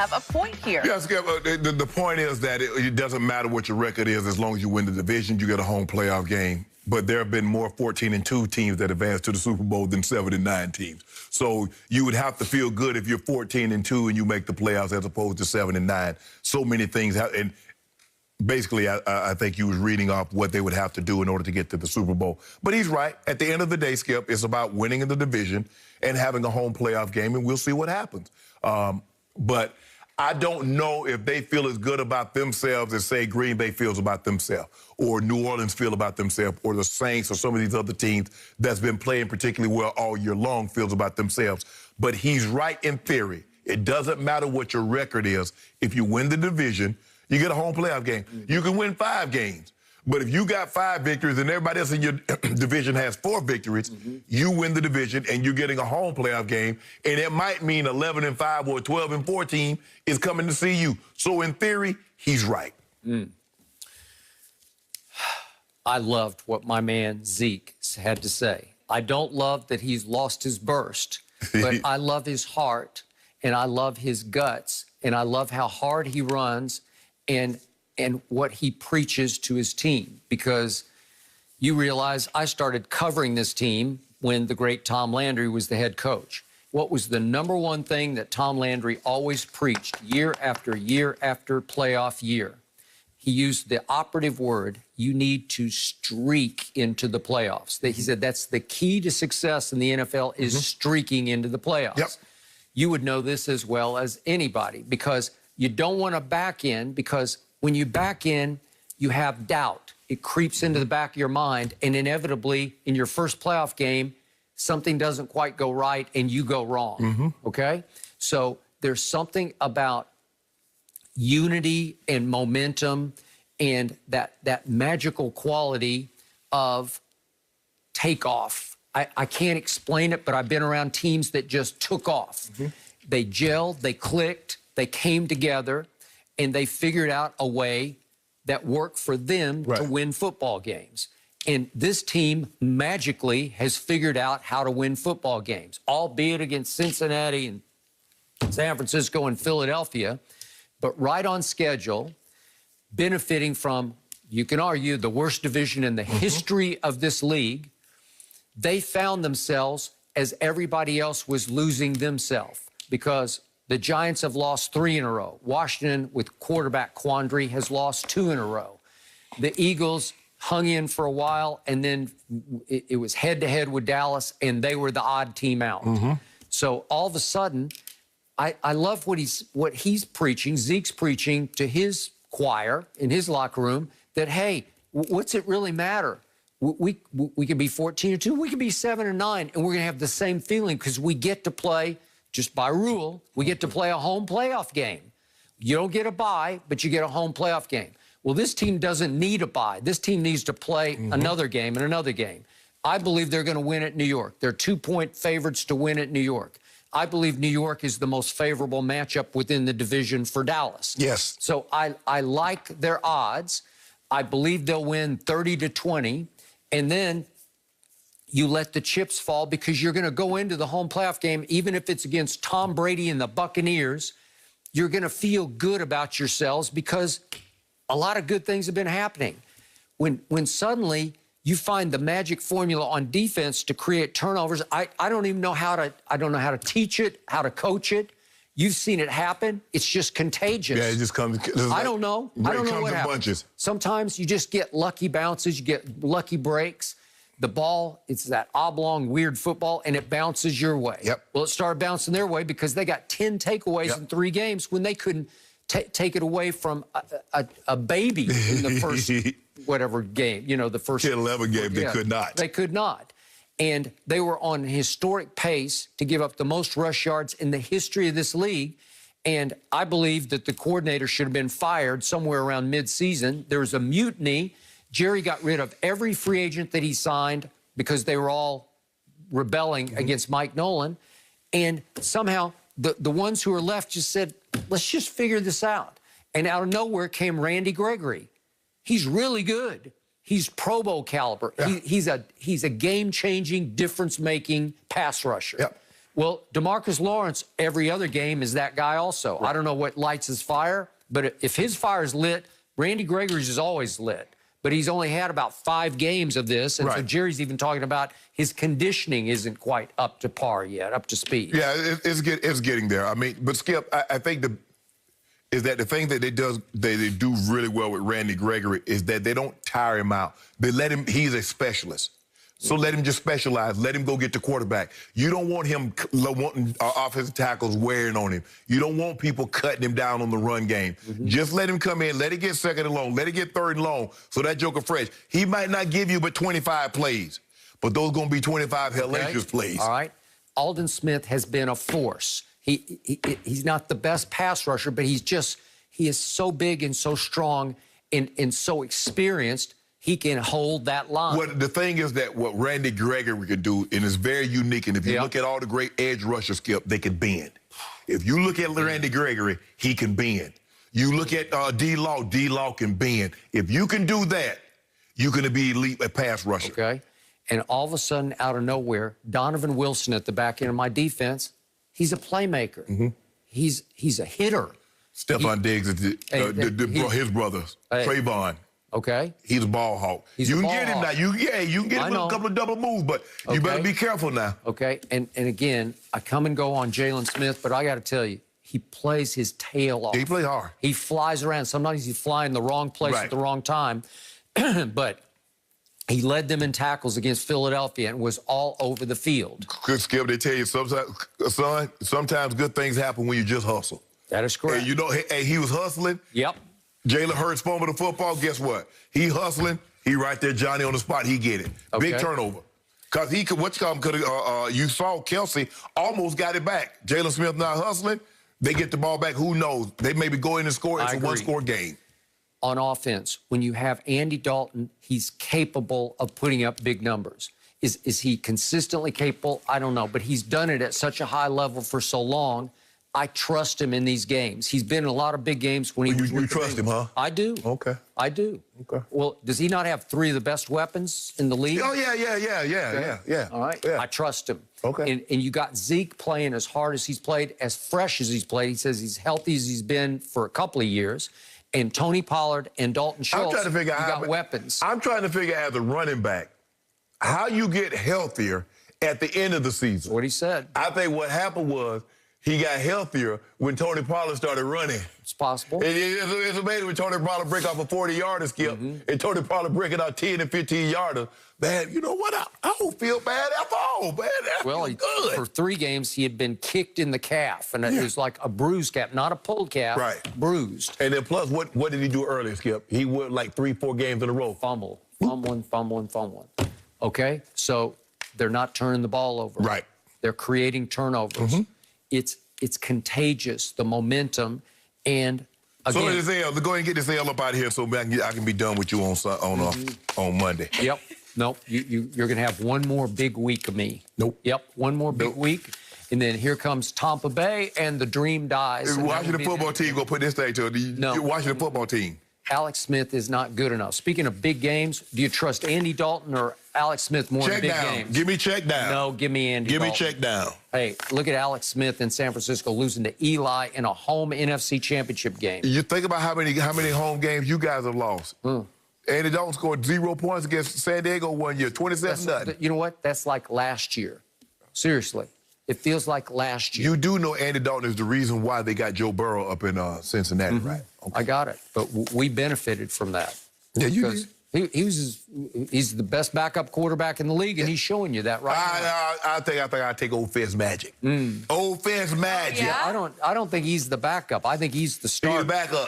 have a point here. Yes, the point is that it doesn't matter what your record is as long as you win the division, you get a home playoff game. But there have been more 14-2 teams that advance to the Super Bowl than 7-9 teams. So you would have to feel good if you're 14-2 and you make the playoffs as opposed to 7-9. So many things and basically, I think he was reading off what they would have to do in order to get to the Super Bowl. But he's right. At the end of the day, Skip, it's about winning in the division and having a home playoff game, and we'll see what happens. But I don't know if they feel as good about themselves as, say, Green Bay feels about themselves, or New Orleans feel about themselves, or the Saints or some of these other teams that's been playing particularly well all year long feels about themselves. But he's right in theory. It doesn't matter what your record is. If you win the division, you get a home playoff game. You can win 5 games. But if you got 5 victories and everybody else in your division has 4 victories, you win the division and you're getting a home playoff game. And it might mean 11-5 or a 12-4 team is coming to see you. So in theory, he's right. I loved what my man Zeke had to say. I don't love that he's lost his burst, but I love his heart and I love his guts and I love how hard he runs and what he preaches to his team, because you realize I started covering this team when the great Tom Landry was the head coach. What was the #1 thing that Tom Landry always preached year after year after playoff year? He used the operative word, you need to streak into the playoffs. He said that's the key to success in the NFL is streaking into the playoffs. Yep. You would know this as well as anybody, because you don't want to back in, because when you back in, you have doubt. It creeps into the back of your mind, and inevitably, in your first playoff game, something doesn't quite go right, and you go wrong, okay? So there's something about unity and momentum and that magical quality of takeoff. I can't explain it, but I've been around teams that just took off. They gelled, they clicked, they came together, and they figured out a way that worked for them to win football games. And this team magically has figured out how to win football games, albeit against Cincinnati and San Francisco and Philadelphia, but right on schedule, benefiting from, you can argue, the worst division in the history of this league. They found themselves as everybody else was losing themselves, because the Giants have lost 3 in a row. Washington, with quarterback quandary, has lost 2 in a row. The Eagles hung in for a while, and then it was head-to-head with Dallas, and they were the odd team out. So all of a sudden, I love what he's preaching, Zeke's preaching to his choir in his locker room, that, hey, what's it really matter? We could be 14-2, we could be 7-9, and we're going to have the same feeling because we get to play, just by rule, we get to play a home playoff game. You don't get a bye, but you get a home playoff game. Well, this team doesn't need a bye. This team needs to play another game and another game. I believe they're going to win at New York. They're 2-point favorites to win at New York. I believe New York is the most favorable matchup within the division for Dallas. Yes. So I like their odds. I believe they'll win 30-20, and then you let the chips fall, because you're going to go into the home playoff game, even if it's against Tom Brady and the Buccaneers, you're going to feel good about yourselves because a lot of good things have been happening. When suddenly you find the magic formula on defense to create turnovers, I don't even know how to teach it, how to coach it. You've seen it happen. It's just contagious. Yeah, it just comes. I don't know. I don't know what happens. Bunches. Sometimes you just get lucky bounces. You get lucky breaks. The ball, it's that oblong, weird football, and it bounces your way. Yep. Well, it started bouncing their way because they got 10 takeaways in 3 games when they couldn't take it away from a baby in the first whatever game, you know, the first 10-11 game, they could not. They could not. And they were on a historic pace to give up the most rush yards in the history of this league. And I believe that the coordinator should have been fired somewhere around midseason. There was a mutiny. Jerry got rid of every free agent that he signed because they were all rebelling against Mike Nolan. And somehow the ones who were left just said, let's just figure this out. And out of nowhere came Randy Gregory. He's really good. He's Pro Bowl caliber. Yeah. He's a game-changing, difference-making pass rusher. Yep. Well, DeMarcus Lawrence, every other game is that guy also. Right. I don't know what lights his fire, but if his fire is lit, Randy Gregory's is always lit. But he's only had about 5 games of this, and so Jerry's even talking about his conditioning isn't quite up to par yet, up to speed. Yeah, it's getting there. I mean, but Skip, I think the thing that they do really well with Randy Gregory is that they don't tire him out. They let him. He's a specialist. So let him just specialize. Let him go get the quarterback. You don't want him wanting offensive tackles wearing on him. You don't want people cutting him down on the run game. Just let him come in. Let it get second and long. Let it get third and long so that joker fresh. He might not give you but 25 plays, but those going to be 25 hellacious plays. All right. Aldon Smith has been a force. He's not the best pass rusher, but he is so big and so strong and so experienced. He can hold that line. Well, the thing is that what Randy Gregory can do, and it's very unique, and if you look at all the great edge rushers, Skip, they can bend. If you look at Randy Gregory, he can bend. You look at D-Law can bend. If you can do that, you're going to be elite at pass rusher. Okay. And all of a sudden, out of nowhere, Donovan Wilson at the back end of my defense, he's a playmaker. He's a hitter. Stephon Diggs, his brothers, Trayvon. Okay. He's a ball hawk. You can get him now. You can get him with a couple of double moves, but you better be careful now. Okay. And again, I come and go on Jalen Smith, but I got to tell you, he plays his tail off. He plays hard. He flies around. Sometimes he's flying the wrong place at the wrong time. But he led them in tackles against Philadelphia and was all over the field. Good, Skip, they tell you, sometimes good things happen when you just hustle. That is correct. And you know, he was hustling. Yep. Jalen Hurts fumbled the football. Guess what? He hustling. He right there, Johnny on the spot. He get it. Big turnover. Because he could, you saw Kelsey almost got it back. Jalen Smith not hustling. They get the ball back. Who knows? They maybe go in and score. It's a one-score game. On offense, when you have Andy Dalton, he's capable of putting up big numbers. Is he consistently capable? I don't know. But he's done it at such a high level for so long. I trust him in these games. He's been in a lot of big games when he was You trust him, huh? I do. Okay. I do. Okay. Well, does he not have 3 of the best weapons in the league? Oh, yeah. All right. Yeah. I trust him. Okay. And you got Zeke playing as hard as he's played, as fresh as he's played. He says he's healthy as he's been for a couple of years. And Tony Pollard and Dalton Schultz, I'm trying to figure out got weapons. I'm trying to figure out as a running back how you get healthier at the end of the season. That's what he said. I think what happened was he got healthier when Tony Pollard started running. It's possible. It's amazing when Tony Pollard break off a 40-yarder, Skip, and Tony Pollard breaking out 10 and 15-yarder. Man, you know what? I don't feel bad at all, man. Well, good. For 3 games, he had been kicked in the calf, and it was like a bruised calf, not a pulled calf, bruised. And then plus, what did he do earlier, Skip? He went like 3-4 games in a row. Fumbling. Okay? So they're not turning the ball over. Right. They're creating turnovers. It's contagious, the momentum, and again. So go ahead and get this L up out of here so I can be done with you on Monday. Yep. Nope. You're going to have one more big week of me. Nope. Yep. One more big week. And then here comes Tampa Bay, and the dream dies. The Washington football team going to put this thing to it. No. The Washington football team. Alex Smith is not good enough. Speaking of big games, do you trust Andy Dalton or Alex Smith more in big games? Give me check down. No, give me Andy Dalton. Give me check down. Hey, look at Alex Smith in San Francisco losing to Eli in a home NFC championship game. You think about how many home games you guys have lost. Andy Dalton scored 0 points against San Diego one year, 27-0. You know what? That's like last year. Seriously. It feels like last year. You do know Andy Dalton is the reason why they got Joe Burrow up in Cincinnati, right? Okay. I got it. But we benefited from that. Yeah, you did. He's the best backup quarterback in the league, and he's showing you that right now. I think I take Old Fence Magic. Old Fence Magic. Yeah? I don't think he's the backup. I think he's the starter. He's the backup.